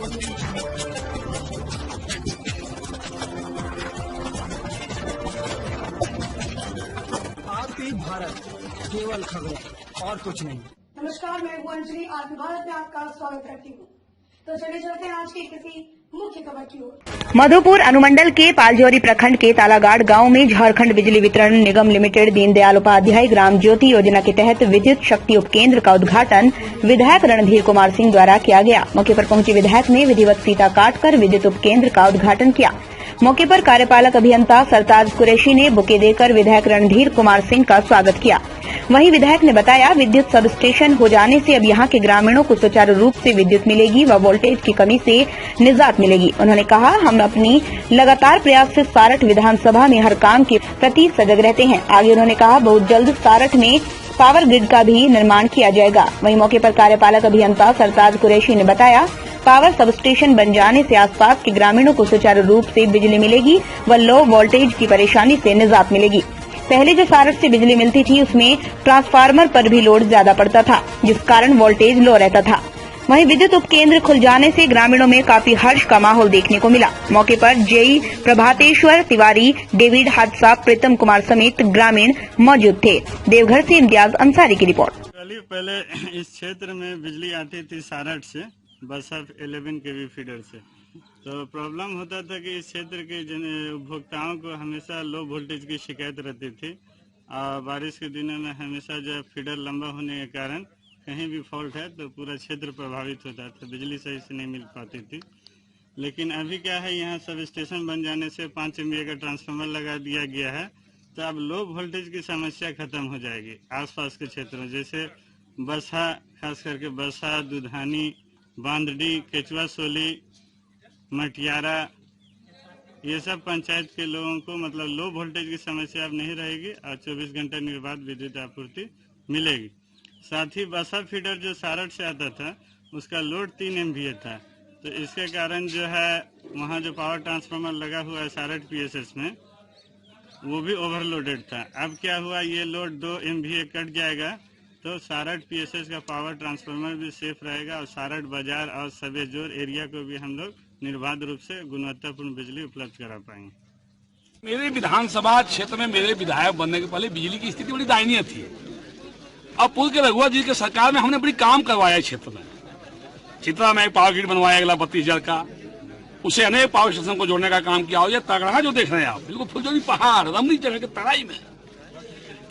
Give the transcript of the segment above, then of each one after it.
आपकी भारत, केवल खबरें और कुछ नहीं। नमस्कार, मैं हूं अंजलि। आपकी भारत में आपका स्वागत करती हूँ। तो चलिए चलते हैं आज की किसी मुख्य खबर की ओर। मधुपुर अनुमंडल के पालजौरी प्रखंड के तालागाड़ गांव में झारखंड बिजली वितरण निगम लिमिटेड दीनदयाल उपाध्याय ग्राम ज्योति योजना के तहत विद्युत शक्ति उपकेंद्र का उद्घाटन विधायक रणधीर कुमार सिंह द्वारा किया गया। मौके पर पहुंचे विधायक ने विधिवत फीता काटकर विद्युत उपकेंद्र का उद्घाटन किया। मौके पर कार्यपालक अभियंता सरताज कुरैशी ने बुके देकर विधायक रणधीर कुमार सिंह का स्वागत किया। वहीं विधायक ने बताया, विद्युत सब स्टेशन हो जाने से अब यहां के ग्रामीणों को सुचारू रूप से विद्युत मिलेगी व वोल्टेज की कमी से निजात मिलेगी। उन्होंने कहा, हम अपनी लगातार प्रयास से सारठ विधानसभा में हर काम के प्रति सजग रहते हैं। आगे उन्होंने कहा, बहुत जल्द सारठ में पावर ग्रिड का भी निर्माण किया जाएगा। वहीं मौके पर कार्यपालक अभियंता सरताज कुरैशी ने बताया, पावर सब स्टेशन बन जाने से आसपास के ग्रामीणों को सुचारू रूप से बिजली मिलेगी व लो वोल्टेज की परेशानी से निजात मिलेगी। पहले जो सारठ से बिजली मिलती थी उसमें ट्रांसफार्मर पर भी लोड ज्यादा पड़ता था, जिस कारण वोल्टेज लो रहता था। वहीं विद्युत उपकेंद्र खुल जाने से ग्रामीणों में काफी हर्ष का माहौल देखने को मिला। मौके पर जेई प्रभातेश्वर तिवारी, डेविड हादसा, प्रीतम कुमार समेत ग्रामीण मौजूद थे। देवघर से इम्तियाज अंसारी की रिपोर्ट। पहले इस क्षेत्र में बिजली आती थी सारठ से, बरसा 11 केवी फीडर से। तो प्रॉब्लम होता था कि इस क्षेत्र के उपभोक्ताओं को हमेशा लो वोल्टेज की शिकायत रहती थी और बारिश के दिनों में हमेशा जो फीडर लंबा होने के कारण कहीं भी फॉल्ट है तो पूरा क्षेत्र प्रभावित होता था, बिजली सही से नहीं मिल पाती थी। लेकिन अभी क्या है, यहाँ सब स्टेशन बन जाने से 5 MVA का ट्रांसफार्मर लगा दिया गया है, तो अब लो वोल्टेज की समस्या खत्म हो जाएगी। आसपास के क्षेत्रों जैसे बरसा, खास करके बरसा, दुधानी, बांदडी, केचुआ सोली, मटियारा, ये सब पंचायत के लोगों को मतलब लो वोल्टेज की समस्या अब नहीं रहेगी और 24 घंटे निर्बाध विद्युत आपूर्ति मिलेगी। साथ ही बसा फीडर जो सारठ से आता था उसका लोड 3 MVA था, तो इसके कारण जो है वहाँ जो पावर ट्रांसफार्मर लगा हुआ है सारठ PSS में वो भी ओवरलोडेड था। अब क्या हुआ, ये लोड 2 MVA कट जाएगा तो सारठ PSS का पावर ट्रांसफार्मर भी सेफ रहेगा और सारठ बाजार और सबेजोर एरिया को भी हम लोग निर्बाध रूप से गुणवत्तापूर्ण बिजली उपलब्ध करा पाएंगे। मेरे विधानसभा क्षेत्र में मेरे विधायक बनने के पहले बिजली की स्थिति बड़ी दयनीय थी। अब पूर्व के रघुआ जी के सरकार में हमने बड़ी काम करवाया क्षेत्र में। चित्रा में एक पावर ग्रिड बनवाया गया 32,000 का, उसे अनेक पावर स्टेशन को जोड़ने का काम किया। और ये तगड़ा जो देख रहे हैं आप, बिल्कुल फुलझड़ी पहाड़ रमणी जगह के तराई में,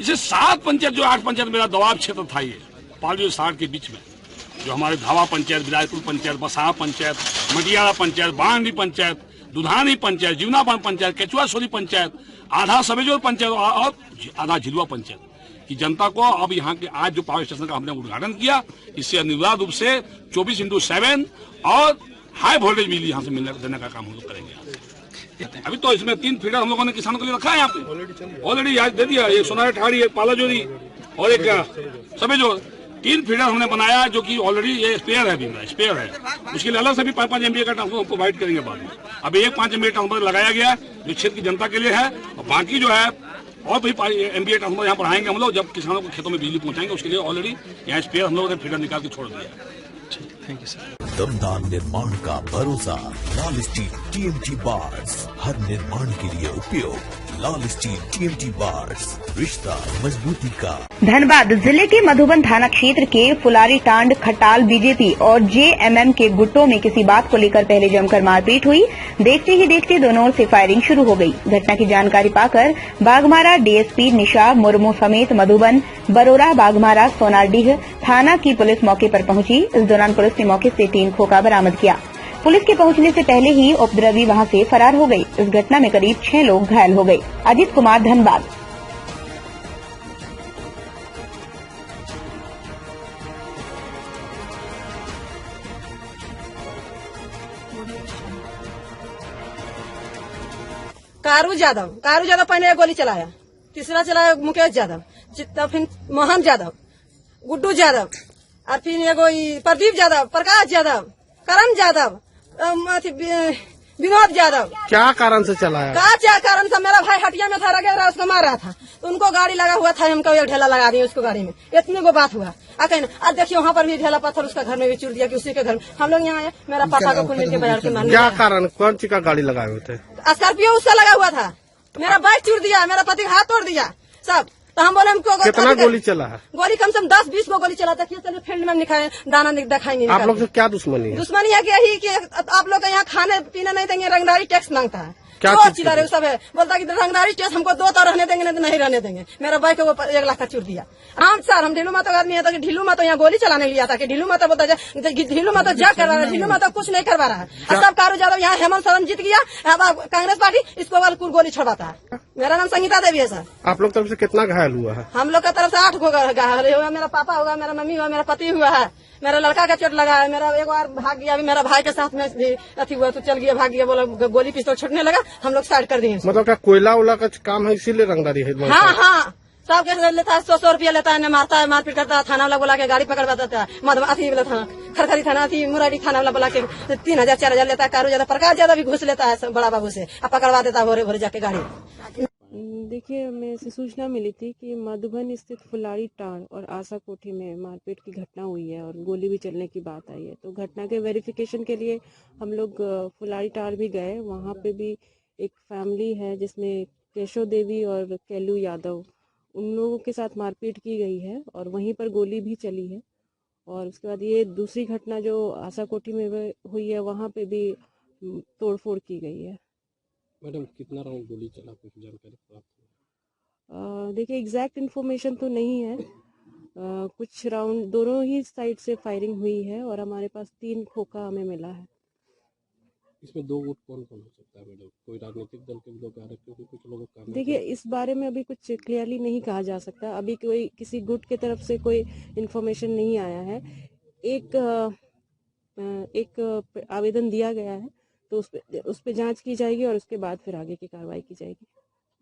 इसे 7 पंचायत जो 8 पंचायत मेरा दबाव क्षेत्र था, ये पालजौरी 60 के बीच में जो हमारे धावा पंचायत, विलायतपुर पंचायत, बसा पंचायत, मटियारा पंचायत, बांडी पंचायत, दुधानी पंचायत, जीवनापान पंचायत, केचुआ सोली पंचायत, आधा सबेजोर पंचायत और आधा झिलुआ पंचायत की जनता को अब यहाँ के आज जो पावर स्टेशन का हमने उद्घाटन किया, इससे अनिवार्य रूप से 24x7 और हाई वोल्टेज बिजली यहाँ से मिलने देने का काम हम लोग करेंगे। अभी तो इसमें 3 फीडर हम लोगों ने किसानों के लिए रखा है यहाँ पे, ऑलरेडी आज दे दिया। एक सोनारी ठाड़ी, एक पालाजोरी और एक सबेजोर, 3 फीडर हमने बनाया जो कि ऑलरेडी ये स्पेयर है, अभी स्पेयर है। उसके लिए अलग से भी 5 MVA का ट्रांसफार्मर प्रोवाइड करेंगे बाद में। अभी एक 5 MVA ट्रांसफार्मर लगाया गया जो क्षेत्र की जनता के लिए है, और बाकी जो है और भी MVA ट्रांसफार्मर यहाँ बढ़ाएंगे हम लोग जब किसानों को खेतों में बिजली पहुंचाएंगे। उसके लिए ऑलरेडी यहाँ स्पेयर हम लोगों ने फीडर निकाल के छोड़ दिया। Thank you sir. दमदार निर्माण का भरोसा लाल स्टील TMT बार्स, हर निर्माण के लिए उपयोग। लाल स्टील TMT बार्स, रिश्ता मजबूती का। धनबाद जिले के मधुबन थाना क्षेत्र के फुलारी टांड खटाल बीजेपी और JMM के गुटों में किसी बात को लेकर पहले जमकर मारपीट हुई। देखते ही देखते दोनों ओर से फायरिंग शुरू हो गई। घटना की जानकारी पाकर बाघमारा DSP निशा मुर्मू समेत मधुबन, बरोरा, बाघमारा, सोनाडीह थाना की पुलिस मौके पर पहुंची। इस दौरान पुलिस ने मौके से 3 खोखा बरामद किया। पुलिस के पहुंचने से पहले ही उपद्रवी वहां से फरार हो गई। इस घटना में करीब 6 लोग घायल हो गए। अजीत कुमार, धनबाद। कारू यादव पहले एक गोली चलाया, तीसरा चलाया मुकेश यादव, फिर मोहन यादव, गुड्डू यादव, और फिर एगो प्रदीप यादव, प्रकाश यादव, करण यादव, विनोद यादव। क्या कारण से चलाया? क्या कारण था? मेरा भाई हटिया में था, रगे रहा, उसको मार रहा था, तो उनको गाड़ी लगा हुआ था, हमको एक ढेला लगा दिया उसको गाड़ी में, इतने को बात हुआ। आज देखिए वहाँ पर भी ढेला पत्थर उसका घर में भी चूर दिया कि उसी के घर में हम लोग यहाँ आए, मेरा पापा को खून मिलकर बाजार के मारने। क्या कारण? कौन सी का गाड़ी लगाए हुए थे? स्कॉर्पियो उसका लगा हुआ था, मेरा बाइक चूर दिया, मेरा पति का हाथ तोड़ दिया सब। तो हम बोले हमको कितना गोली चला है? गोली कम से कम 10-20 को गोली चला था। चलिए फील्ड में दिखाए, दाना दिखाएंगे। आप लोग से क्या दुश्मनी है? दुश्मनी है कि यही कि आप लोग यहाँ खाने पीने नहीं देंगे, रंगदारी टैक्स मांगता है। क्या चिल्ला सब है, बोलता कि रंगदारी टैक्स हमको 2 तो रहने देंगे, नहीं तो नहीं रहने देंगे। मेरा बाइक को 1 लाख का चूर दिया। हाँ सर, हम ढीलू माता आदमी है, तो ढीलू माता यहाँ गोली चलाने लिया था कि ढीलू माता बोलता है ढीलू माता जा करवा रहा है, ढीलू माता कुछ नहीं करवा रहा है। सब कारू यादव यहाँ हेमंत सोरेन जीत गया, कांग्रेस पार्टी इसको गोली छोड़वाता है। मेरा नाम संगीता देवी है सर। आप लोग तरफ से कितना घायल हुआ है? हम लोग का तरफ से 8 को घायल हुआ। मेरा पापा हुआ, मेरा मम्मी हुआ, मेरा पति हुआ है, मेरा लड़का का चोट लगा है, मेरा एक बार भाग गया, अभी मेरा भाई के साथ में भी अथी हुआ, तो चल गया, भाग गया, बोला गोली पिस्तौल छूटने लगा, हम लोग साइड कर दिए। मतलब क्या कोयला उला का काम है, इसीलिए रंगदारी है? हाँ, सब कैसे लेता है, 100 रुपया लेता है, मारता है, मारपीट करता है, थाना वाला बोला के गाड़ी पकड़वाता है, मधुमाती वाला थाना, खरखरी थाना, मुरारी थाना वाला बोला के 3000-4000 लेता है। कारू ज्यादा, प्रकाश ज्यादा भी घुस लेता है बड़ा बाबू से, अब पकड़वा देता है भोरे भोरे जाके गाड़ी। देखिए, हमें ऐसी सूचना मिली थी कि मधुबन स्थित फुलाड़ी टाड़ और आशा कोठी में मारपीट की घटना हुई है और गोली भी चलने की बात आई है। तो घटना के वेरिफिकेशन के लिए हम लोग फुलाड़ी टाड़ भी गए। वहाँ पे भी एक फैमिली है जिसमें केशव देवी और कैलू यादव, उन लोगों के साथ मारपीट की गई है और वहीं पर गोली भी चली है। और उसके बाद ये दूसरी घटना जो आशा कोठी में हुई है, वहाँ पे भी तोड़फोड़ की गई है। मैडम, कितना राउंड गोली चला, कुछ जानकारी प्राप्त हुई? देखिए, एग्जैक्ट इन्फॉर्मेशन तो नहीं है। कुछ राउंड दोनों ही साइड से फायरिंग हुई है और हमारे पास 3 खोखा हमें मिला है। इसमें 2 गुट कौन कौन हो सकता है मैडम? कोई राजनीतिक दल के लोग आ रहे, क्योंकि कुछ लोगों का देखिए, इस बारे में अभी कुछ क्लियरली नहीं कहा जा सकता। अभी कोई किसी गुट के तरफ से कोई इन्फॉर्मेशन नहीं आया है। एक आवेदन दिया गया है, तो उस पे जांच की जाएगी और उसके बाद फिर आगे की कार्रवाई की जाएगी।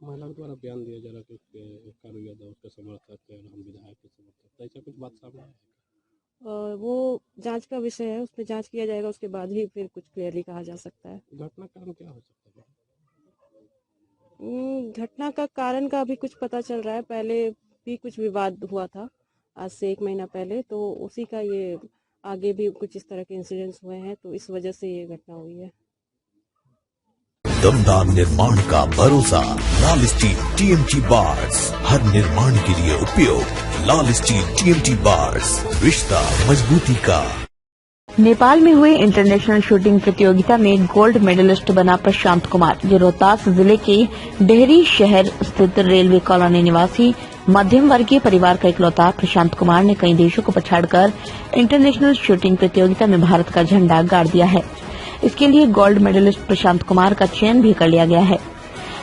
महिलाओं द्वारा बयान दिया जा रहा है कि कारू यादव उसके समर्थक है और हम विधायक के समर्थक, ऐसा कुछ बात सामने आया है? वो जांच का विषय है, उसमें जांच किया जाएगा, उसके बाद ही फिर कुछ क्लियरली कहा जा सकता है। घटना कारण क्या हो सकता है? घटना का कारण का अभी कुछ पता चल रहा है। पहले भी कुछ विवाद हुआ था आज से 1 महीना पहले, तो उसी का ये आगे भी कुछ इस तरह के इंसिडेंट्स हुए हैं, तो इस वजह से ये घटना हुई है। दमदार निर्माण का भरोसा, लाल स्टील TMT बार्स, हर निर्माण के लिए उपयोग। लाल स्टील TMT बार्स, रिश्ता मजबूती का। नेपाल में हुए इंटरनेशनल शूटिंग प्रतियोगिता में गोल्ड मेडलिस्ट बना प्रशांत कुमार, जो रोहतास जिले के डेहरी शहर स्थित रेलवे कॉलोनी निवासी मध्यम वर्गीय परिवार का इकलौता प्रशांत कुमार ने कई देशों को पछाड़कर इंटरनेशनल शूटिंग प्रतियोगिता में भारत का झंडा गाड़ दिया है। इसके लिए गोल्ड मेडलिस्ट प्रशांत कुमार का चयन भी कर लिया गया है।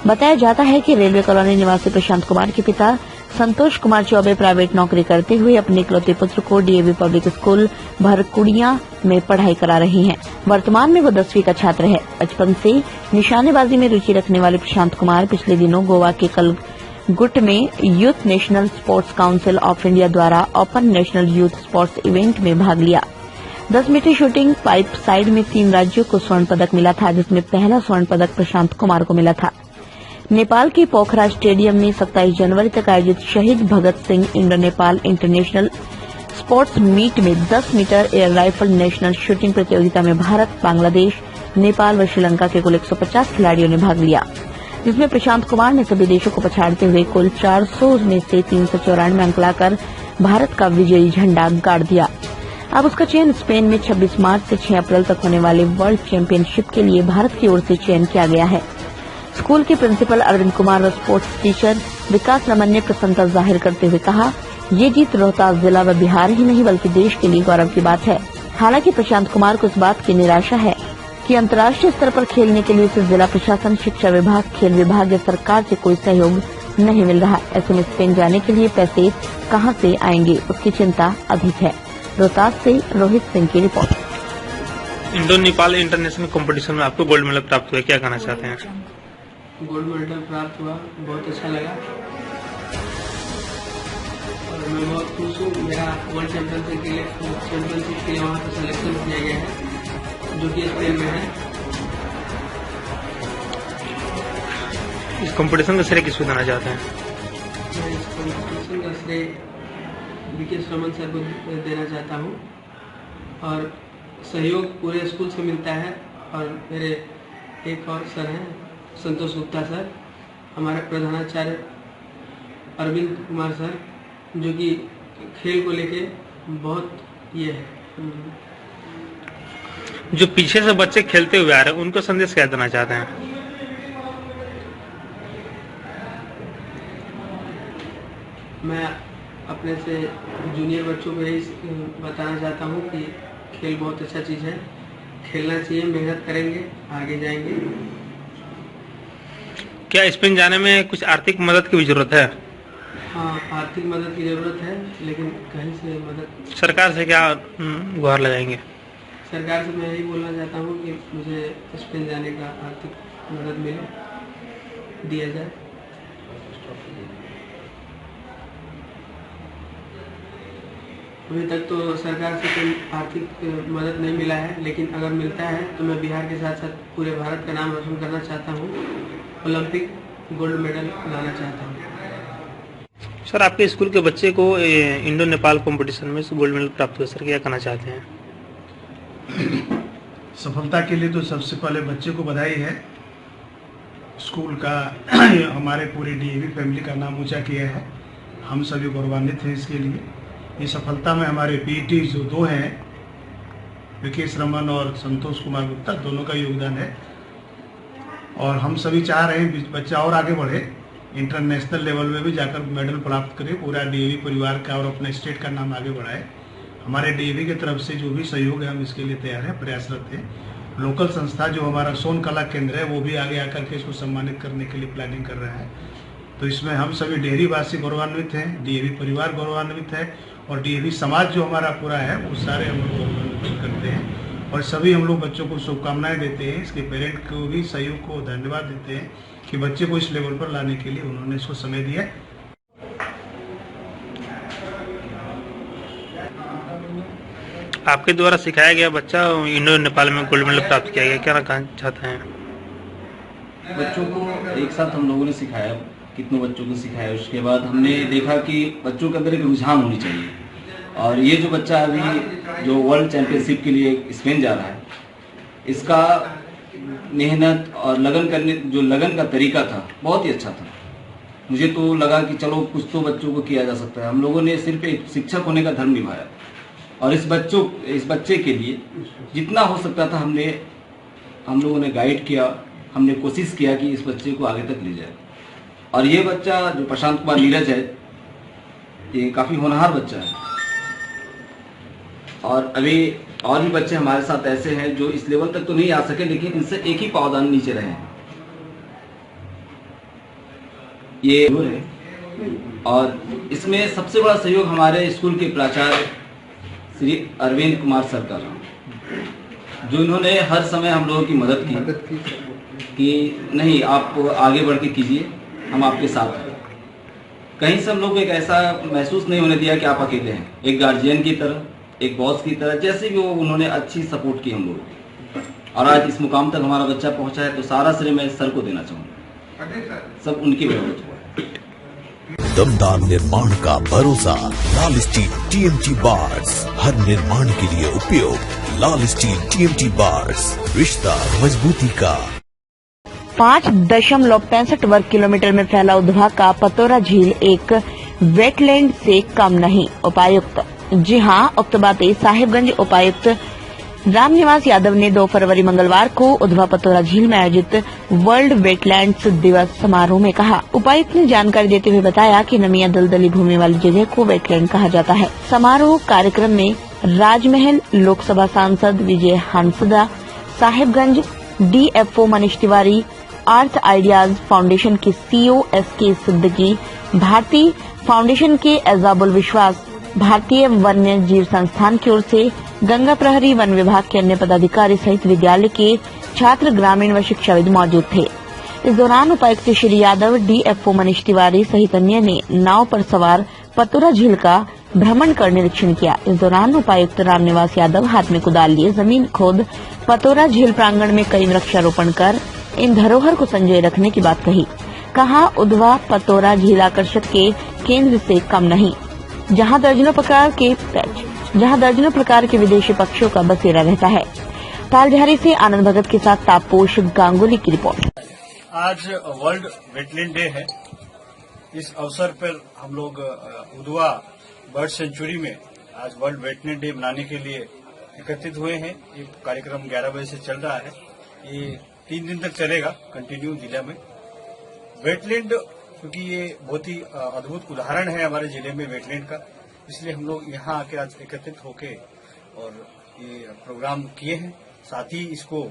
बताया जाता है कि रेलवे कॉलोनी निवासी प्रशांत कुमार के पिता संतोष कुमार चौबे प्राइवेट नौकरी करते हुए अपने इकलौते पुत्र को DAV पब्लिक स्कूल भरकुड़िया में पढ़ाई करा रहे हैं। वर्तमान में वो 10वीं का छात्र है। बचपन से निशानेबाजी में रुचि रखने वाले प्रशांत कुमार पिछले दिनों गोवा के कलगुट में youth national sports council of India द्वारा open national youth sports event में भाग लिया। 10 मीटर शूटिंग पाइप साइड में 3 राज्यों को स्वर्ण पदक मिला था, जिसमें पहला स्वर्ण पदक प्रशांत कुमार को मिला था। नेपाल के पोखरा स्टेडियम में 27 जनवरी तक आयोजित Shaheed Bhagat Singh Indo Nepal international sports meet में 10 metre air rifle national shooting प्रतियोगिता में भारत, बांग्लादेश, नेपाल व श्रीलंका के कुल 150 खिलाड़ियों ने भाग लिया, जिसमें प्रशांत कुमार ने सभी देशों को पछाड़ते हुए कुल 400 में से 394 अंक लाकर भारत का विजयी झंडा गाड़ दिया। अब उसका चयन स्पेन में 26 मार्च से 6 अप्रैल तक होने वाले वर्ल्ड चैंपियनशिप के लिए भारत की ओर से चयन किया गया है। स्कूल के प्रिंसिपल अरविंद कुमार और स्पोर्ट्स टीचर विकास रमन ने प्रसन्नता जाहिर करते हुए कहा, ये जीत रोहतास जिला व बिहार ही नहीं बल्कि देश के लिए गौरव की बात है। हालांकि प्रशांत कुमार को इस बात की निराशा है कि अंतर्राष्ट्रीय स्तर पर खेलने के लिए उसे जिला प्रशासन, शिक्षा विभाग, खेल विभाग या सरकार से कोई सहयोग नहीं मिल रहा। ऐसे में स्पेन जाने के लिए पैसे कहां से आएंगे, उसकी चिंता अधिक है। रोहतास से रोहित सिंह की report. Indo Nepal international competition में आपको गोल्ड मेडल प्राप्त हुआ, क्या कहना चाहते हैं? गोल्ड मेडल प्राप्त हुआ, बहुत अच्छा लगा और मैं बहुत खुश हूँ। मेरा वर्ल्ड चैंपियनशिप के लिए वहाँ पर सिलेक्शन किया गया है, जो कि स्पेन में है। इस कंपटीशन का श्रेय किसको देना चाहते हैं? मैं इस कंपटीशन का श्रेय वीके रमन सर को देना चाहता हूँ और सहयोग पूरे स्कूल से मिलता है। और मेरे एक और सर हैं संतोष गुप्ता सर, हमारे प्रधानाचार्य अरविंद कुमार सर, जो कि खेल को लेके बहुत ये है। जो पीछे से बच्चे खेलते हुए आ रहे हैं उनको संदेश क्या देना चाहते हैं? मैं अपने से जूनियर बच्चों को यही बताना चाहता हूँ कि खेल बहुत अच्छा चीज़ है, खेलना चाहिए, मेहनत करेंगे आगे जाएंगे। क्या स्पेन जाने में कुछ आर्थिक मदद की भी जरूरत है? हाँ, आर्थिक मदद की जरूरत है, लेकिन कहीं से मदद सरकार से क्या गुहार लगाएंगे? सरकार से मैं यही बोलना चाहता हूँ कि मुझे स्पेन जाने का आर्थिक मदद मिले, दिया जाए। अभी तक तो सरकार से कोई आर्थिक मदद नहीं मिला है, लेकिन अगर मिलता है तो मैं बिहार के साथ साथ पूरे भारत का नाम रोशन करना चाहता हूँ, ओलंपिक गोल्ड मेडल लाना चाहता हूँ। सर, आपके स्कूल के बच्चे को इंडो नेपाल कंपटीशन में गोल्ड मेडल प्राप्त हुआ, सर क्या कहना चाहते हैं? सफलता के लिए तो सबसे पहले बच्चे को बधाई है। स्कूल का हमारे पूरी डीएवी फैमिली का नाम ऊंचा किया है, हम सभी गौरवान्वित हैं इसके लिए। ये सफलता में हमारे पीटी जो दो हैं, विकेश रमन और संतोष कुमार गुप्ता, दोनों का योगदान है। और हम सभी चाह रहे हैं बच्चा और आगे बढ़े, इंटरनेशनल लेवल में भी जाकर मेडल प्राप्त करे, पूरा डीएवी परिवार का और अपने स्टेट का नाम आगे बढ़ाए। हमारे डीएवी की तरफ से जो भी सहयोग है हम इसके लिए तैयार हैं, प्रयासरत हैं। लोकल संस्था जो हमारा सोन कला केंद्र है वो भी आगे आकर के इसको सम्मानित करने के लिए प्लानिंग कर रहा है। तो इसमें हम सभी डेहरी वासी गौरवान्वित हैं, डीएवी परिवार गौरवान्वित है और डीएवी समाज जो हमारा पूरा है वो सारे हम लोग गौरवान्वित करते हैं। और सभी हम लोग बच्चों को शुभकामनाएं देते हैं, इसके पेरेंट को भी सहयोग को धन्यवाद देते हैं कि बच्चे को इस लेवल पर लाने के लिए उन्होंने इसको समय दिया। आपके द्वारा सिखाया गया बच्चा इंडो नेपाल में गोल्ड मेडल प्राप्त किया गया, क्या कहना चाहते हैं? बच्चों को एक साथ हम लोगों ने सिखाया, कितनों बच्चों को सिखाया। उसके बाद हमने देखा कि बच्चों के अंदर एक रुझान होनी चाहिए। और ये जो बच्चा अभी जो वर्ल्ड चैंपियनशिप के लिए स्पेन जा रहा है, इसका मेहनत और लगन का तरीका था, बहुत ही अच्छा था। मुझे तो लगा कि चलो कुछ तो बच्चों को किया जा सकता है। हम लोगों ने सिर्फ एक शिक्षक होने का धर्म निभाया और इस बच्चे के लिए जितना हो सकता था हम लोगों ने गाइड किया, हमने कोशिश किया कि इस बच्चे को आगे तक ले जाए। और ये बच्चा जो प्रशांत कुमार नीरज है, ये काफ़ी होनहार बच्चा है। और अभी और भी बच्चे हमारे साथ ऐसे हैं जो इस लेवल तक तो नहीं आ सके, लेकिन इनसे एक ही पावदान नीचे रहे हैं। ये है और इसमें सबसे बड़ा सहयोग हमारे स्कूल के प्राचार्य श्री अरविंद कुमार सर का रहा, जो इन्होंने हर समय हम लोगों की मदद की कि नहीं आप आगे बढ़ के कीजिए, हम आपके साथ हैं। कहीं से हम लोग को एक ऐसा महसूस नहीं होने दिया कि आप अकेले हैं। एक गार्जियन की तरह, एक बॉस की तरह, जैसे भी वो उन्होंने अच्छी सपोर्ट की हम लोग। और आज इस मुकाम तक हमारा बच्चा पहुंचा है तो सारा श्रेय मैं सर को देना चाहूँगा, सब उनकी बदौलत हुआ है। दमदार निर्माण का भरोसा, लाल स्टील टीएमटी बार्स, हर निर्माण के लिए उपयोग। लाल स्टील टीएमटी बार्स, रिश्ता मजबूती का। 5.65 वर्ग किलोमीटर में फैला उधवा का पतोरा झील एक वेटलैंड से कम नहीं। उपायुक्त जी हां, उक्त बातें साहिबगंज उपायुक्त रामनिवास यादव ने 2 फरवरी मंगलवार को उधवा पतोरा झील में आयोजित वर्ल्ड वेटलैंड्स दिवस समारोह में कहा। उपायुक्त ने जानकारी देते हुए बताया कि नमिया दलदली भूमि वाली जगह को वेटलैंड कहा जाता है। समारोह कार्यक्रम में राजमहल लोकसभा सांसद विजय हांसदा, साहिबगंज डीएफओ मनीष तिवारी, अर्थ आइडियाज फाउंडेशन के सीईओ एसके सिद्दीकी, भारतीय फाउंडेशन के एजाबुल विश्वास, भारतीय वन्य जीव संस्थान की ओर से गंगा प्रहरी, वन विभाग के अन्य पदाधिकारी सहित विद्यालय के छात्र, ग्रामीण व शिक्षाविद मौजूद थे। इस दौरान उपायुक्त श्री यादव, डीएफओ मनीष तिवारी सहित अन्य ने नाव पर सवार पतोरा झील का भ्रमण कर निरीक्षण किया। इस दौरान उपायुक्त रामनिवास यादव हाथ में कुदाल लिए जमीन खोद पतोरा झील प्रांगण में कई वृक्षारोपण कर इन धरोहर को संजोए रखने की बात कही। कहा उधवा पतोरा झील आकर्षक के केंद्र से कम नहीं, जहां दर्जनों प्रकार के विदेशी पक्षियों का बसेरा रहता है। तालझारी से आनंद भगत के साथ तापस गांगुली की रिपोर्ट। आज वर्ल्ड वेटलैंड डे है। इस अवसर पर हम लोग उधवा बर्ड सेंचुरी में आज वर्ल्ड वेटलैंड डे मनाने के लिए एकत्रित हुए हैं। ये कार्यक्रम 11 बजे से चल रहा है। ये 3 दिन तक चलेगा कंटिन्यू जिला में। वेटलैंड क्योंकि ये बहुत ही अद्भुत उदाहरण है हमारे जिले में वेटलैंड का, इसलिए हम लोग यहाँ आके आज एकत्रित होके और ये प्रोग्राम किए हैं। साथ ही इसको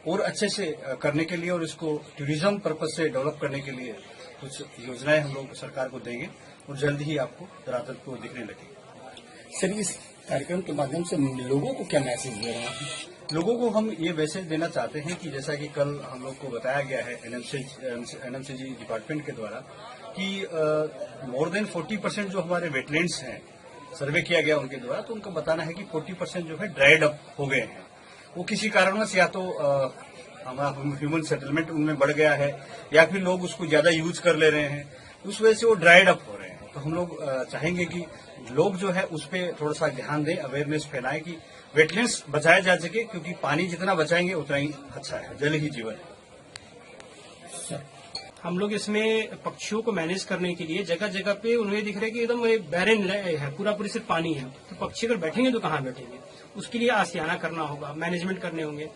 और अच्छे से करने के लिए और इसको टूरिज्म पर्पज से डेवलप करने के लिए कुछ योजनाएं हम लोग सरकार को देंगे और जल्द ही आपको धरातल को दिखने लगेगी। सर, इस कार्यक्रम के माध्यम से लोगों को क्या मैसेज दे रहे हैं? लोगों को हम ये मैसेज देना चाहते हैं कि जैसा कि कल हम लोग को बताया गया है एनएमसीजी डिपार्टमेंट के द्वारा कि मोर देन 40% जो हमारे वेटलैंड्स हैं सर्वे किया गया उनके द्वारा, तो उनका बताना है कि 40% जो है ड्राइड अप हो गए हैं। वो किसी कारणवश या तो हमारा ह्यूमन सेटलमेंट उनमें बढ़ गया है या फिर लोग उसको ज्यादा यूज कर ले रहे हैं, उस वजह से वो ड्राइड अप हो रहे हैं। तो हम लोग चाहेंगे कि लोग जो है उस पर थोड़ा सा ध्यान दें, अवेयरनेस फैलाएं कि वेटलैंड्स बचाया जा सके, क्योंकि पानी जितना बचाएंगे उतना ही अच्छा है। जल ही जीवन है। हम लोग इसमें पक्षियों को मैनेज करने के लिए जगह जगह पे उन्हें दिख रहा है कि एकदम बैरन है, पूरी सिर्फ पानी है, तो पक्षी अगर बैठेंगे तो कहाँ बैठेंगे? उसके लिए आसियाना करना होगा, मैनेजमेंट करने होंगे।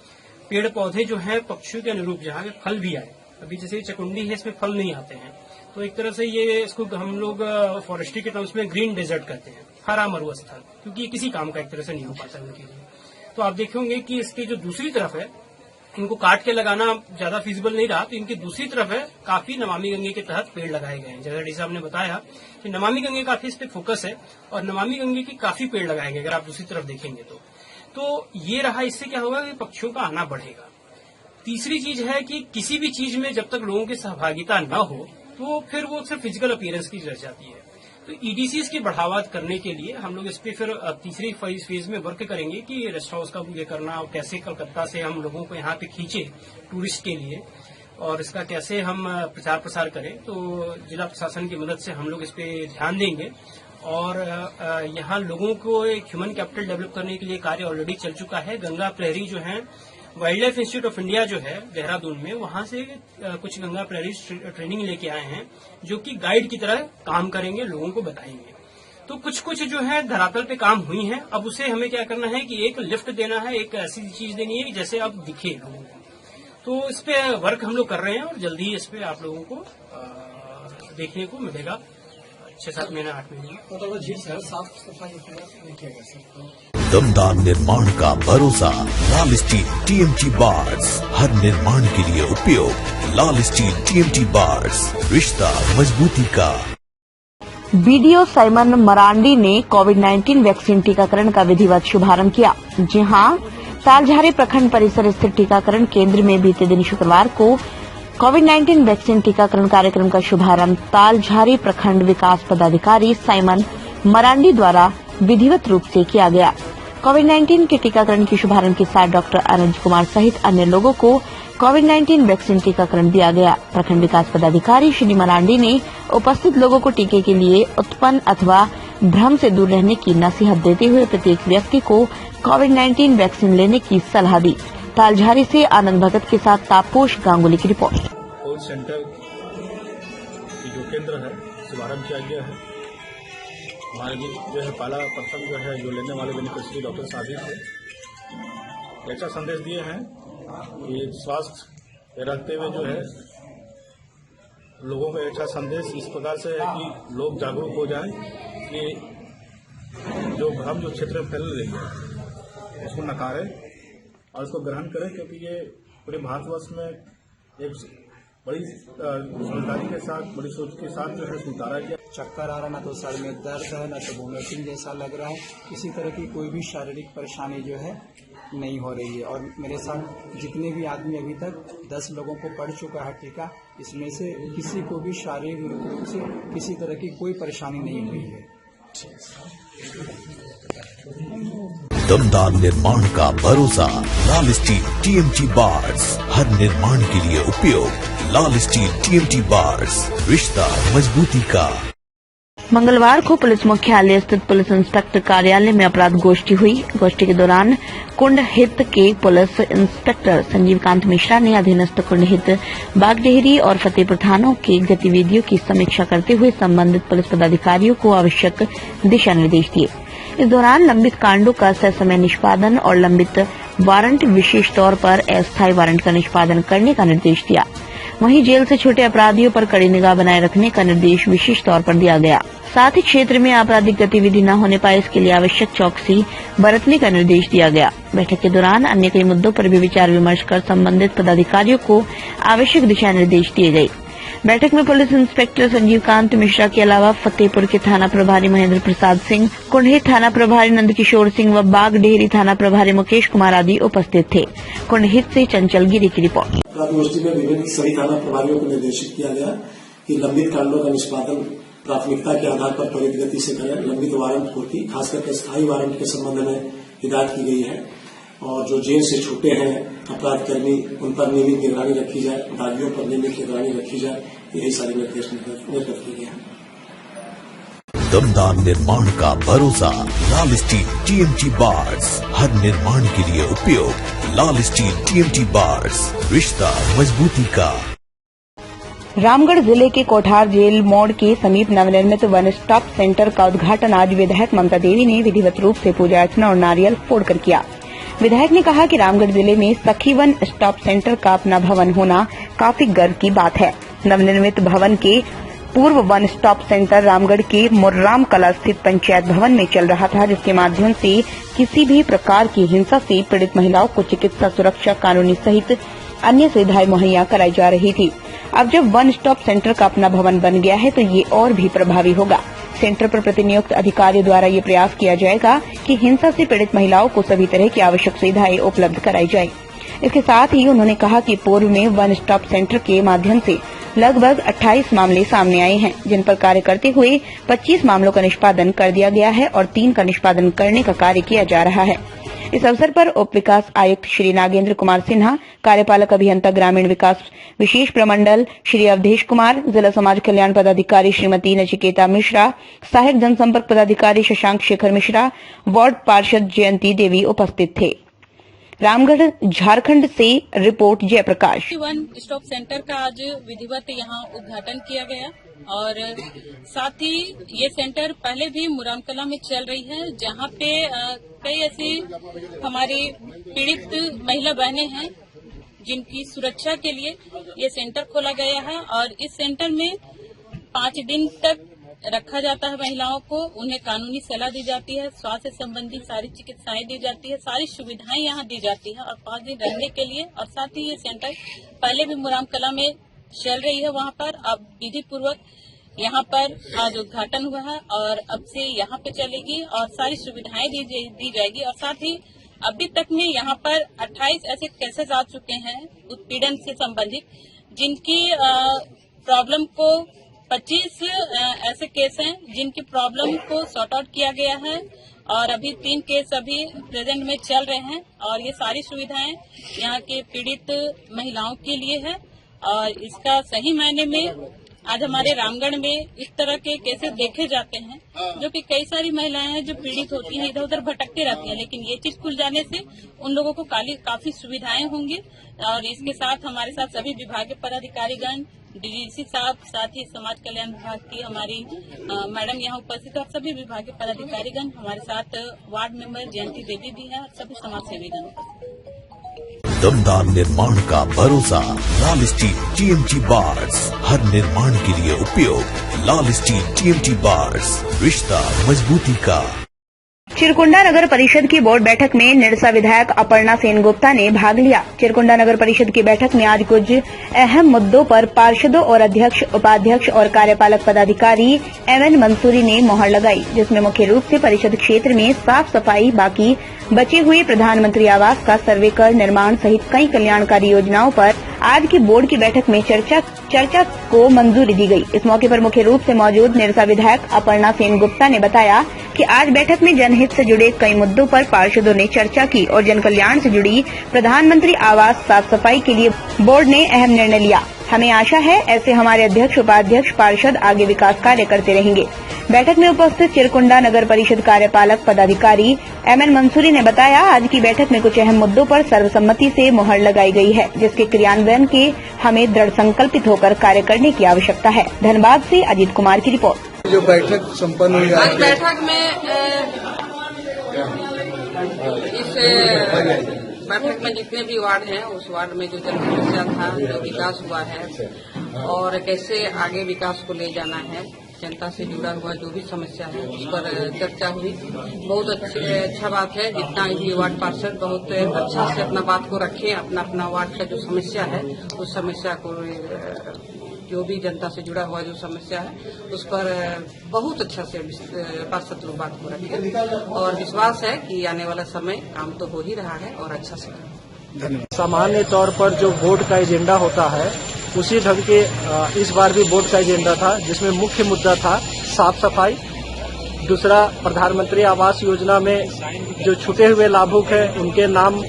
पेड़ पौधे जो हैं पक्षियों के अनुरूप जहाँ पे फल भी आए, अभी जैसे चकुंडी है इसमें फल नहीं आते हैं, तो एक तरह से ये इसको हम लोग फॉरेस्ट्री के टर्म्स में ग्रीन डेजर्ट कहते हैं, हरा मरुस्थल, क्योंकि ये किसी काम का एक तरह से नहीं हो पाता उनके लिए। तो आप देखेंगे कि इसकी जो दूसरी तरफ है, इनको काट के लगाना ज्यादा फिजिबल नहीं रहा, तो इनकी दूसरी तरफ है काफी नमामि गंगे के तहत पेड़ लगाए गए हैं। जैसा डी साहब ने बताया कि नमामि गंगे काफी इस पे फोकस है और नमामि गंगे की काफी पेड़ लगाए गए, अगर आप दूसरी तरफ देखेंगे तो ये रहा। इससे क्या होगा कि पक्षियों का आना बढ़ेगा। तीसरी चीज है कि किसी भी चीज में जब तक लोगों की सहभागिता न हो तो फिर वो सिर्फ फिजिकल अपीयरेंस की रह जाती है। तो ईडीसीज की बढ़ावा करने के लिए हम लोग इस पे फिर तीसरी फेज में वर्क करेंगे कि रेस्ट हाउस का ये करना और कैसे कलकत्ता से हम लोगों को यहाँ पे खींचे टूरिस्ट के लिए, और इसका कैसे हम प्रचार प्रसार करें। तो जिला प्रशासन की मदद से हम लोग इस पे ध्यान देंगे और यहाँ लोगों को एक ह्यूमन कैपिटल डेवलप करने के लिए कार्य ऑलरेडी चल चुका है। गंगा प्रहरी जो है wild life institute of India जो है देहरादून में, वहां से कुछ गंगा प्रहरी ट्रेनिंग लेके आए हैं जो कि गाइड की तरह काम करेंगे, लोगों को बताएंगे। तो कुछ जो है धरातल पे काम हुई है। अब उसे हमें क्या करना है कि एक लिफ्ट देना है, एक ऐसी चीज देनी है कि जैसे अब दिखे लोगों को। तो इस पे वर्क हम लोग कर रहे हैं और जल्दी इस पे आप लोगों को देखने को मिलेगा 6-7 महीने 8 महीने। तो झील से साफ सफाई किया जा सकता है। दमदार निर्माण का भरोसा लाल स्टील टीएमटी बार्स, हर निर्माण के लिए उपयोग। लाल स्टील टीएमटी बार्स, रिश्ता मजबूती का। बीडीओ साइमन मरांडी ने कोविड-19 वैक्सीन टीकाकरण का विधिवत शुभारंभ किया। जी हां, तालझारी प्रखंड परिसर स्थित टीकाकरण केंद्र में बीते दिन शुक्रवार को कोविड-19 वैक्सीन टीकाकरण कार्यक्रम का शुभारंभ तालझारी प्रखंड विकास पदाधिकारी साइमन मरांडी द्वारा विधिवत रूप से किया गया। कोविड-19 के टीकाकरण के शुभारंभ के साथ डॉक्टर अरविंद कुमार सहित अन्य लोगों को कोविड-19 वैक्सीन टीकाकरण दिया गया। प्रखंड विकास पदाधिकारी श्री मरांडी ने उपस्थित लोगों को टीके के लिए उत्पन्न अथवा भ्रम से दूर रहने की नसीहत देते हुए प्रत्येक व्यक्ति को कोविड-19 वैक्सीन लेने की सलाह दी। तालझारी से आनंद भगत के साथ तापस गांगुली की रिपोर्ट। कोविड सेंटर की जो केंद्र है शुभारंभ किया गया है। हमारे जो है पहला प्रथम जो है जो लेने वाले बेनिफिशियरी डॉक्टर साबिर थे, अच्छा संदेश दिए हैं कि स्वास्थ्य रखते हुए जो है लोगों का अच्छा संदेश इस प्रकार से है कि लोग जागरूक हो जाएं कि जो भ्रम जो क्षेत्र में फैल रही है उसको नकारें और उसको ग्रहण करें, क्योंकि ये पूरे भारतवर्ष में एक बड़ी समझदारी के साथ, बड़ी सोच के साथ जो है उतारा गया। चक्कर आ रहा, ना तो सर में दर्द है, ना तो वोमिटिंग जैसा लग रहा है, किसी तरह की कोई भी शारीरिक परेशानी जो है नहीं हो रही है। और मेरे साथ जितने भी आदमी अभी तक 10 लोगों को पड़ चुका है टीका, इसमें से किसी को भी शारीरिक रूप से किसी तरह की कोई परेशानी नहीं हुई है। दमदार निर्माण का भरोसा लाल स्टील टीएमटी बार्स, हर निर्माण के लिए उपयोग। लाल स्टील TMT बार्स, रिश्ता मजबूती का। मंगलवार को पुलिस मुख्यालय स्थित पुलिस इंस्पेक्टर कार्यालय में अपराध गोष्ठी हुई। गोष्ठी के दौरान कुंडहित के पुलिस इंस्पेक्टर संजीव कांत मिश्रा ने अधीनस्थ कुंडहित, बागडेहरी और फतेहपुर थानों की गतिविधियों की समीक्षा करते हुए संबंधित पुलिस पदाधिकारियों को आवश्यक दिशा निर्देश दिए। इस दौरान लंबित कांडों का ससमय निष्पादन और लंबित वारंट, विशेष तौर पर अस्थायी वारंट का निष्पादन करने का निर्देश दिया। वहीं जेल से छूटे अपराधियों पर कड़ी निगाह बनाए रखने का निर्देश विशेष तौर पर दिया गया। साथ ही क्षेत्र में आपराधिक गतिविधि न होने पाए, इसके लिए आवश्यक चौकसी बरतने का निर्देश दिया गया। बैठक के दौरान अन्य कई मुद्दों पर भी विचार विमर्श कर संबंधित पदाधिकारियों को आवश्यक दिशा निर्देश दिए गए। बैठक में पुलिस इंस्पेक्टर संजीव कांत मिश्रा के अलावा फतेहपुर के थाना प्रभारी महेंद्र प्रसाद सिंह, कुंडहित थाना प्रभारी नंदकिशोर सिंह व बागडेहरी थाना प्रभारी मुकेश कुमार आदि उपस्थित थे। कुंडहित से चंचल गिरी की रिपोर्ट। गोष्ठी में विभिन्न सभी थाना प्रभारियों को निर्देशित किया गया कि लंबित कांडों का निष्पादन प्राथमिकता के आधार पर त्वरित गति से करें। लंबित वारंट पूर्ति, खासकर स्थायी वारंट के संबंध में हिदायत की गई है और जो जेल से छूटे हैं अपराधकर्मी, उन पर नियमित निगरानी रखी जाए, दागियों पर नियमित निगरानी रखी जाए। यही सारे निर्देश निर्गत किए गए हैं। दमदार निर्माण का भरोसा, लाल स्टील TMT बार्स, हर निर्माण के लिए उपयोग। लाल स्टील TMT बार्स, रिश्ता मजबूती का। रामगढ़ जिले के कोठार जेल मोड़ के समीप नवनिर्मित वन स्टॉप सेंटर का उद्घाटन आज विधायक ममता देवी ने विधिवत रूप से पूजा अर्चना और नारियल फोड़कर किया। विधायक ने कहा कि रामगढ़ जिले में सखी वन स्टॉप सेंटर का अपना भवन होना काफी गर्व की बात है। नवनिर्मित भवन के पूर्व वन स्टॉप सेंटर रामगढ़ के मुर्राम कला स्थित पंचायत भवन में चल रहा था, जिसके माध्यम से किसी भी प्रकार की हिंसा से पीड़ित महिलाओं को चिकित्सा सुरक्षा, कानूनी सहित अन्य सुविधाएं मुहैया कराई जा रही थी। अब जब वन स्टॉप सेंटर का अपना भवन बन गया है तो ये और भी प्रभावी होगा। सेंटर पर प्रतिनियुक्त अधिकारियों द्वारा ये प्रयास किया जाएगा कि हिंसा से पीड़ित महिलाओं को सभी तरह की आवश्यक सुविधाएं उपलब्ध कराई जाए। इसके साथ ही उन्होंने कहा कि पूर्व में वन स्टॉप सेंटर के माध्यम से लगभग 28 मामले सामने आए हैं, जिन पर कार्य करते हुए 25 मामलों का निष्पादन कर दिया गया है और 3 का निष्पादन करने का कार्य किया जा रहा है। इस अवसर पर उप विकास आयुक्त श्री नागेंद्र कुमार सिन्हा, कार्यपालक अभियंता ग्रामीण विकास विशेष प्रमंडल श्री अवधेश कुमार, जिला समाज कल्याण पदाधिकारी श्रीमती नचिकेता मिश्रा, सहायक जनसंपर्क पदाधिकारी शशांक शेखर मिश्रा, वार्ड पार्षद जयंती देवी उपस्थित थे। रामगढ़ झारखंड से report Jayaprakash. One stop centre का आज विधिवत यहाँ उद्घाटन किया गया और साथ ही ये सेंटर पहले भी मुरामकला में चल रही है, जहाँ पे कई ऐसी हमारी पीड़ित महिला बहनें हैं जिनकी सुरक्षा के लिए ये सेंटर खोला गया है और इस सेंटर में 5 दिन तक रखा जाता है महिलाओं को। उन्हें कानूनी सलाह दी जाती है, स्वास्थ्य संबंधी सारी चिकित्साएं दी जाती है, सारी सुविधाएं यहाँ दी जाती है और 5 दिन रहने के लिए। और साथ ही ये सेंटर पहले भी मुरामकला में चल रही है, वहाँ पर अब विधि पूर्वक यहाँ पर आज उद्घाटन हुआ है और अब से यहाँ पे चलेगी और सारी सुविधाएं दी जाएगी। और साथ ही अभी तक में यहाँ पर 28 ऐसे केसेस आ चुके हैं उत्पीड़न से संबंधित, जिनकी प्रॉब्लम को 25 ऐसे केस हैं जिनकी प्रॉब्लम को सॉर्ट आउट किया गया है और अभी 3 केस अभी प्रेजेंट में चल रहे हैं और ये सारी सुविधाएं यहाँ के पीड़ित महिलाओं के लिए है। और इसका सही मायने में आज हमारे रामगढ़ में इस तरह के केसेस देखे जाते हैं, जो कि कई सारी महिलाएं हैं जो पीड़ित होती हैं, इधर उधर भटकते रहती हैं, लेकिन ये चीज खुल जाने से उन लोगों को काफी सुविधाएं होंगी। और इसके साथ हमारे साथ सभी विभाग के पदाधिकारीगण, डीडीसी साहब, साथ ही समाज कल्याण विभाग की हमारी मैडम यहाँ उपस्थित और सभी विभाग के पदाधिकारीगण, हमारे साथ वार्ड मेंबर जयंती देवी भी है और सभी समाज सेवीगण। दमदार निर्माण का भरोसा, लाल स्टील TMT बार्स, हर निर्माण के लिए उपयोग। लाल स्टील TMT बार्स, रिश्ता मजबूती का। चिरकुंडा नगर परिषद की बोर्ड बैठक में निरसा विधायक अपर्णा सेनगुप्ता ने भाग लिया। चिरकुंडा नगर परिषद की बैठक में आज कुछ अहम मुद्दों पर पार्षदों और अध्यक्ष, उपाध्यक्ष और कार्यपालक पदाधिकारी MN मंसूरी ने मोहर लगाई, जिसमें मुख्य रूप से परिषद क्षेत्र में साफ सफाई, बाकी बचे हुए प्रधानमंत्री आवास का सर्वे कर निर्माण सहित कई कल्याणकारी योजनाओं पर आज की बोर्ड की बैठक में चर्चा को मंजूरी दी गई। इस मौके पर मुख्य रूप से मौजूद निरसा विधायक अपर्णा सेनगुप्ता ने बताया कि आज बैठक में जनहित से जुड़े कई मुद्दों पर पार्षदों ने चर्चा की और जन कल्याण से जुड़ी प्रधानमंत्री आवास साफ सफाई के लिए बोर्ड ने अहम निर्णय लिया। हमें आशा है ऐसे हमारे अध्यक्ष, उपाध्यक्ष, पार्षद आगे विकास कार्य करते रहेंगे। बैठक में उपस्थित चिरकुंडा नगर परिषद कार्यपालक पदाधिकारी MN मंसूरी ने बताया, आज की बैठक में कुछ अहम मुद्दों पर सर्वसम्मति से मुहर लगाई गई है, जिसके क्रियान्वयन के हमें दृढ़ संकल्पित होकर कार्य करने की आवश्यकता है। धनबाद से अजीत कुमार की रिपोर्ट। जो बैठक संपन्न हुई आज बैठक में इस बैठक में जितने भी वार्ड हैं उस वार्ड में जो जन समस्या था, जो विकास हुआ है और कैसे आगे विकास को ले जाना है, जनता से जुड़ा हुआ जो भी समस्या है उस पर चर्चा हुई। बहुत अच्छा बात है, जितना भी वार्ड पार्षद बहुत अच्छा से अपना बात को रखें, अपना अपना वार्ड का जो समस्या है उस समस्या को, जो भी जनता से जुड़ा हुआ जो समस्या है उस पर बहुत अच्छा से पार्षद लोग बात को रखें और विश्वास है कि आने वाला समय काम तो हो ही रहा है और अच्छा से धन्यवाद। सामान्य तौर पर जो बोर्ड का एजेंडा होता है उसी ढंग के इस बार भी बोर्ड का एजेंडा था, जिसमें मुख्य मुद्दा था साफ सफाई। दूसरा, प्रधानमंत्री आवास योजना में जो छूटे हुए लाभुक हैं उनके नाम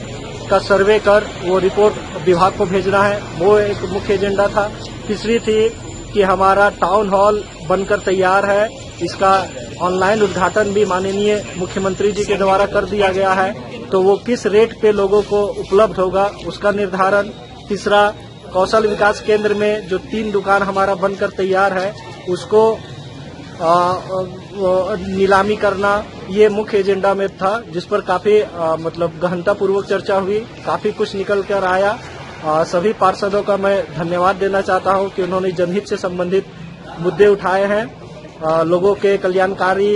का सर्वे कर वो रिपोर्ट विभाग को भेजना है, वो एक मुख्य एजेंडा था। तीसरी थी कि हमारा टाउन हॉल बनकर तैयार है, इसका ऑनलाइन उद्घाटन भी माननीय मुख्यमंत्री जी के द्वारा कर दिया गया है, तो वो किस रेट पे लोगों को उपलब्ध होगा उसका निर्धारण। तीसरा, कौशल विकास केंद्र में जो 3 दुकान हमारा बनकर तैयार है उसको नीलामी करना, ये मुख्य एजेंडा में था, जिस पर काफी मतलब गहनता पूर्वक चर्चा हुई, काफी कुछ निकल कर आया। सभी पार्षदों का मैं धन्यवाद देना चाहता हूं कि उन्होंने जनहित से संबंधित मुद्दे उठाए हैं, लोगों के कल्याणकारी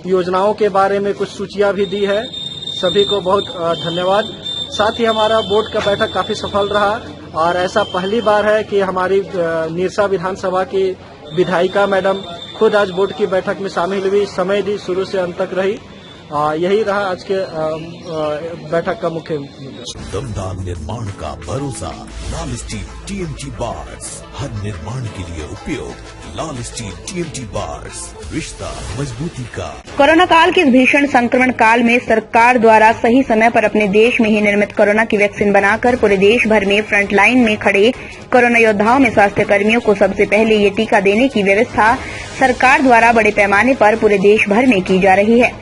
योजनाओं के बारे में कुछ सूचियां भी दी है। सभी को बहुत धन्यवाद। साथ ही हमारा बोर्ड का बैठक काफी सफल रहा और ऐसा पहली बार है कि हमारी निरसा विधानसभा की विधायिका मैडम खुद आज बोर्ड की बैठक में शामिल हुई, समय दी, शुरू से अंत तक रही। यही रहा आज के बैठक का मुख्य मुद्दा। दमदार निर्माण का भरोसा, लाल स्टील TMT बार्स, हर निर्माण के लिए उपयोग। लाल स्टील TMT बार्स, रिश्ता मजबूती का। कोरोना काल के इस भीषण संक्रमण काल में सरकार द्वारा सही समय पर अपने देश में ही निर्मित कोरोना की वैक्सीन बनाकर पूरे देश भर में फ्रंट लाइन में खड़े कोरोना योद्धाओं में स्वास्थ्य कर्मियों को सबसे पहले ये टीका देने की व्यवस्था सरकार द्वारा बड़े पैमाने पर पूरे देश भर में की जा रही है।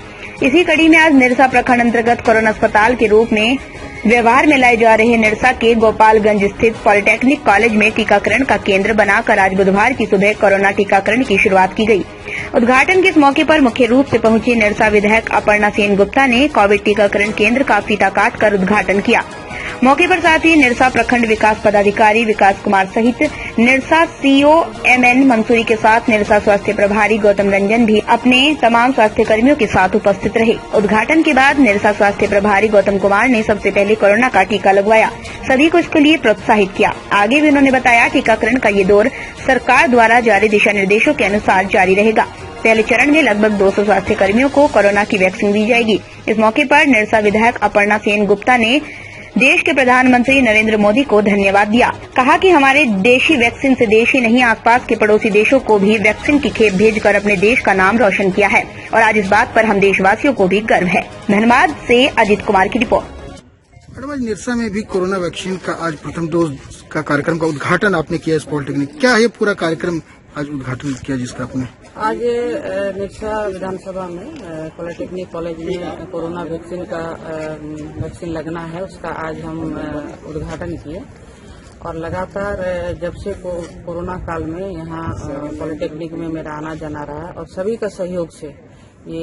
इसी कड़ी में आज निरसा प्रखंड अंतर्गत कोरोना अस्पताल के रूप में व्यवहार में लाए जा रहे निरसा के गोपालगंज स्थित पॉलिटेक्निक कॉलेज में टीकाकरण का केंद्र बनाकर आज बुधवार की सुबह कोरोना टीकाकरण की शुरुआत की गई। उद्घाटन के इस मौके पर मुख्य रूप से पहुंची निरसा विधायक अपर्णा सेन गुप्ता ने कोविड टीकाकरण केंद्र का फीता काटकर उद्घाटन किया। मौके पर साथ ही निरसा प्रखंड विकास पदाधिकारी विकास कुमार सहित निरसा CO MN मंसूरी के साथ निरसा स्वास्थ्य प्रभारी गौतम रंजन भी अपने तमाम स्वास्थ्य कर्मियों के साथ उपस्थित रहे। उद्घाटन के बाद निरसा स्वास्थ्य प्रभारी गौतम कुमार ने सबसे पहले कोरोना का टीका लगवाया, सभी को इसके लिए प्रोत्साहित किया। आगे भी उन्होंने बताया, टीकाकरण का ये दौर सरकार द्वारा जारी दिशा निर्देशों के अनुसार जारी रहेगा। पहले चरण में लगभग 200 स्वास्थ्य कर्मियों को कोरोना की वैक्सीन दी जाएगी। इस मौके पर निरसा विधायक अपर्णा सेन गुप्ता ने देश के प्रधानमंत्री नरेंद्र मोदी को धन्यवाद दिया। कहा कि हमारे देशी वैक्सीन से देश ही नहीं आसपास के पड़ोसी देशों को भी वैक्सीन की खेप भेजकर अपने देश का नाम रोशन किया है और आज इस बात पर हम देशवासियों को भी गर्व है। धनबाद से अजीत कुमार की रिपोर्ट। मैडम, आज निरसा में भी कोरोना वैक्सीन का आज प्रथम डोज का कार्यक्रम का उद्घाटन आपने किया इस पॉलिटेक्निक, क्या है पूरा कार्यक्रम आज उद्घाटन किया जिसका आपने? आज निरसा विधानसभा में पॉलिटेक्निक कॉलेज में कोरोना वैक्सीन का वैक्सीन लगना है, उसका आज हम उद्घाटन किए और लगातार जब से कोरोना काल में यहाँ पॉलिटेक्निक में मेरा आना जाना रहा और सभी का सहयोग से ये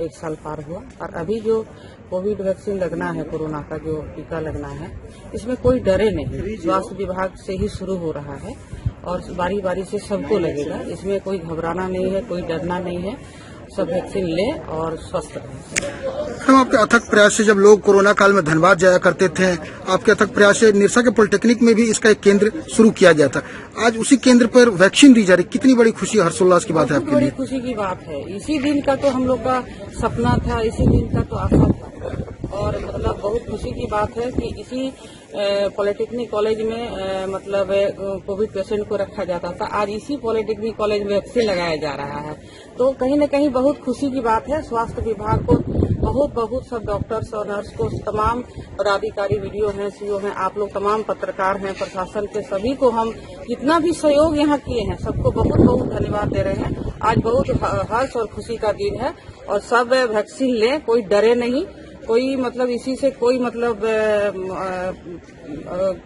1 साल पार हुआ और अभी जो कोविड वैक्सीन लगना है, कोरोना का जो टीका लगना है, इसमें कोई डरे नहीं। स्वास्थ्य विभाग से ही शुरू हो रहा है और बारी बारी से सबको लगेगा, इसमें कोई घबराना नहीं है, कोई डरना नहीं है, सब वैक्सीन ले और स्वस्थ रहें। हम आपके अथक प्रयास से जब लोग कोरोना काल में धनबाद जाया करते थे, आपके अथक प्रयास से निरसा के पॉलिटेक्निक में भी इसका एक केंद्र शुरू किया गया था। आज उसी केंद्र पर वैक्सीन दी जा रही, कितनी बड़ी खुशी, हर्षोल्लास की बात है आपके लिए? बड़ी खुशी की बात है। इसी दिन का तो हम लोग का सपना था, इसी दिन का तो आशा था और मतलब बहुत खुशी की बात है कि इसी पॉलिटेक्निक कॉलेज में मतलब कोविड पेशेंट को रखा जाता था, आज इसी पॉलिटेक्निक कॉलेज में वैक्सीन लगाया जा रहा है, तो कहीं न कहीं बहुत खुशी की बात है। स्वास्थ्य विभाग को बहुत बहुत सब डॉक्टर्स और नर्स को, तमाम पदाधिकारी, वीडियो हैं, सीओ हैं, आप लोग तमाम पत्रकार हैं, प्रशासन के सभी को हम जितना भी सहयोग यहाँ किए हैं सबको बहुत बहुत धन्यवाद दे रहे हैं। आज बहुत हर्ष और खुशी का दिन है और सब वैक्सीन लें, कोई डरे नहीं, कोई मतलब इसी से कोई मतलब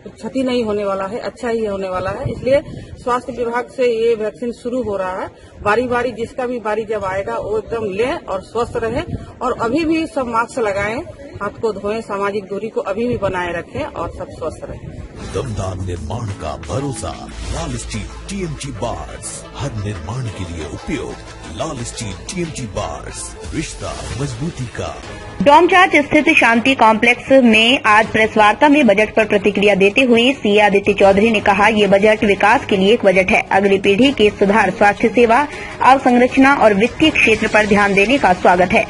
क्षति नहीं होने वाला है, अच्छा ही होने वाला है। इसलिए स्वास्थ्य विभाग से ये वैक्सीन शुरू हो रहा है। बारी बारी जिसका भी बारी जब आएगा वो एकदम लें और स्वस्थ रहे। और अभी भी सब मास्क लगाएं, हाथ को धोएं, सामाजिक दूरी को अभी भी बनाए रखें और सब स्वस्थ रहें। दमदार निर्माण का भरोसा, लाल स्टील टीएमटी बार्स, हर निर्माण के लिए उपयोग। लाल स्टील टीएमटी बार्स, रिश्ता मजबूती का। डोमचांच स्थित शांति कॉम्प्लेक्स में आज प्रेस वार्ता में बजट पर प्रतिक्रिया देते हुए सीए आदित्य चौधरी ने कहा, ये बजट विकास के लिए एक बजट है। अगली पीढ़ी के सुधार, स्वास्थ्य सेवा, अवसंरचना और वित्तीय क्षेत्र पर ध्यान देने का स्वागत है।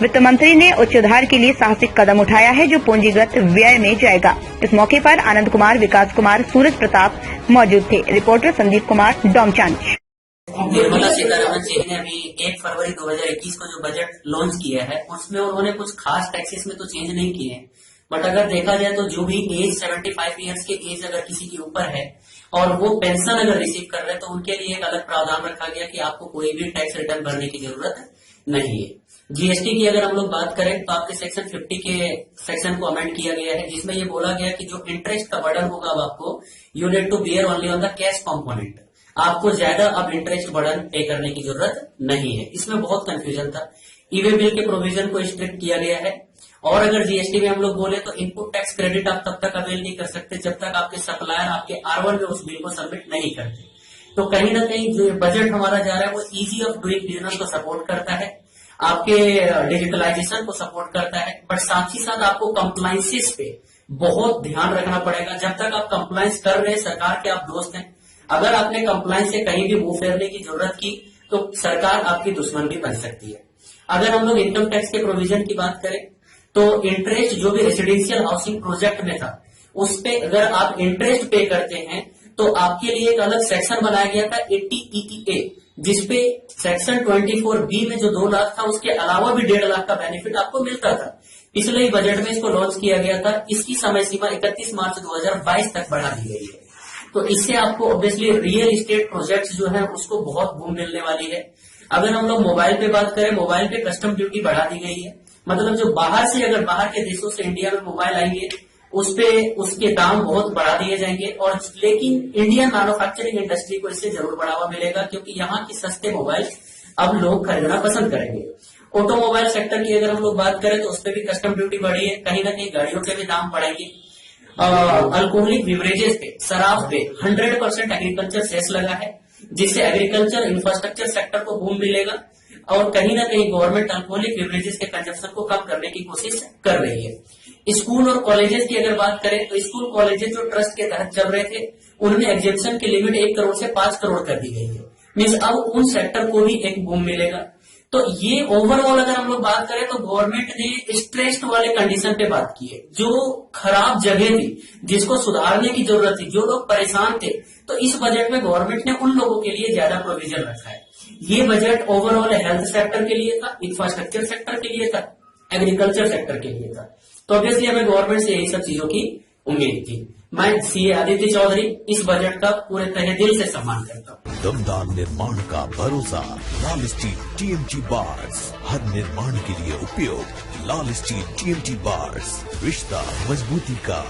वित्त मंत्री ने उच्च सुधार के लिए साहसिक कदम उठाया है जो पूंजीगत व्यय में जाएगा। इस मौके पर आनंद कुमार, विकास कुमार, सूरज प्रताप मौजूद थे। रिपोर्टर संदीप कुमार, डोमचांच। निर्मला सीतारमण जी ने अभी 1 फरवरी 2021 को जो बजट लॉन्च किया है उसमें उन्होंने कुछ खास टैक्सेस में तो चेंज नहीं किए हैं, बट अगर देखा जाए तो जो भी एज 75 ईयर्स के एज अगर किसी के ऊपर है और वो पेंशन अगर रिसीव कर रहे हैं तो उनके लिए एक अलग प्रावधान रखा गया कि आपको कोई भी टैक्स रिटर्न भरने की जरूरत नहीं है। जीएसटी की अगर हम लोग बात करें तो आपके सेक्शन 50 के सेक्शन को अमेंड किया गया है, जिसमें ये बोला गया कि जो इंटरेस्ट का बर्डन होगा अब आपको you need to bear only on the cash component. आपको ज्यादा अब इंटरेस्ट बर्डन पे करने की जरूरत नहीं है। इसमें बहुत कंफ्यूजन था। ई-वे बिल के प्रोविजन को स्ट्रिक्ट किया गया है। और अगर जीएसटी में हम लोग बोले तो इनपुट टैक्स क्रेडिट आप तब तक अवेल नहीं कर सकते जब तक आपके सप्लायर आपके R1 में उस बिल को सबमिट नहीं करते। तो कहीं ना कहीं जो बजट हमारा जा रहा है वो इजी ऑफ डूइंग बिजनेस को सपोर्ट करता है, आपके डिजिटलाइजेशन को सपोर्ट करता है, बट साथ ही साथ आपको कंप्लायंसेस पे बहुत ध्यान रखना पड़ेगा। जब तक आप कंप्लायंस कर रहे हैं, सरकार के आप दोस्त हैं, अगर आपने कंप्लायंस से कहीं भी मुंह फेरने की जरूरत की तो सरकार आपकी दुश्मन भी बन सकती है। अगर हम लोग इनकम टैक्स के प्रोविजन की बात करें तो इंटरेस्ट जो भी रेसिडेंशियल हाउसिंग प्रोजेक्ट में था उस पे अगर आप इंटरेस्ट पे करते हैं तो आपके लिए एक अलग सेक्शन बनाया गया था 80EEA, जिसपे सेक्शन 24B में जो 2 लाख था उसके अलावा भी 1.5 लाख का बेनिफिट आपको मिलता था। पिछले ही बजट में इसको लॉन्च किया गया था। इसकी समय सीमा 31 मार्च 2022 तक बढ़ा दी गई है। तो इससे आपको ऑब्वियसली रियल एस्टेट प्रोजेक्ट्स जो है उसको बहुत बूम मिलने वाली है। अगर हम लोग मोबाइल पे बात करें, मोबाइल पे कस्टम ड्यूटी बढ़ा दी गई है। मतलब जो बाहर से अगर बाहर के देशों से इंडिया में मोबाइल आएंगे उस पे उसके दाम बहुत बढ़ा दिए जाएंगे। और लेकिन इंडियन मैन्युफैक्चरिंग इंडस्ट्री को इससे जरूर बढ़ावा मिलेगा क्योंकि यहाँ की सस्ते मोबाइल अब लोग खरीदना पसंद करेंगे। ऑटोमोबाइल सेक्टर की अगर हम लोग बात करें तो उस पर भी कस्टम ड्यूटी बढ़ी है। कहीं ना कहीं गाड़ियों के भी दाम बढ़ेंगे। अल्कोहलिक बिवरेजेस पे, शराब पे 100% एग्रीकल्चर सेस लगा है, जिससे एग्रीकल्चर इंफ्रास्ट्रक्चर सेक्टर को बूम मिलेगा। और कहीं ना कहीं गवर्नमेंट अल्कोहलिक बिवरेजेस के कंजप्शन को कम करने की कोशिश कर रही है। स्कूल और कॉलेजेस की अगर बात करें तो स्कूल कॉलेजेस जो ट्रस्ट के तहत चल रहे थे उनमें एग्जेम्पशन की लिमिट 1 करोड़ से 5 करोड़ कर दी गई है। मीन्स अब उन सेक्टर को भी एक बूम मिलेगा। तो ये ओवरऑल अगर हम लोग बात करें तो गवर्नमेंट ने स्ट्रेस्ड वाले कंडीशन पे बात की है, जो खराब जगह थी जिसको सुधारने की जरूरत थी, जो लोग परेशान थे, तो इस बजट में गवर्नमेंट ने उन लोगों के लिए ज्यादा प्रोविजन रखा है। ये बजट ओवरऑल हेल्थ सेक्टर के लिए था, इंफ्रास्ट्रक्चर सेक्टर के लिए था, एग्रीकल्चर सेक्टर के लिए था। तो ऑब्वियसली हमें गवर्नमेंट से यही सब चीजों की उम्मीद थी। मैं सीए आदित्य चौधरी इस बजट का पूरे तहे दिल से सम्मान करता हूँ। दमदार निर्माण का भरोसा, लाल स्टील टीएमटी बार्स, हर निर्माण के लिए उपयोग। लाल स्टील टीएमटी बार्स, रिश्ता मजबूती का।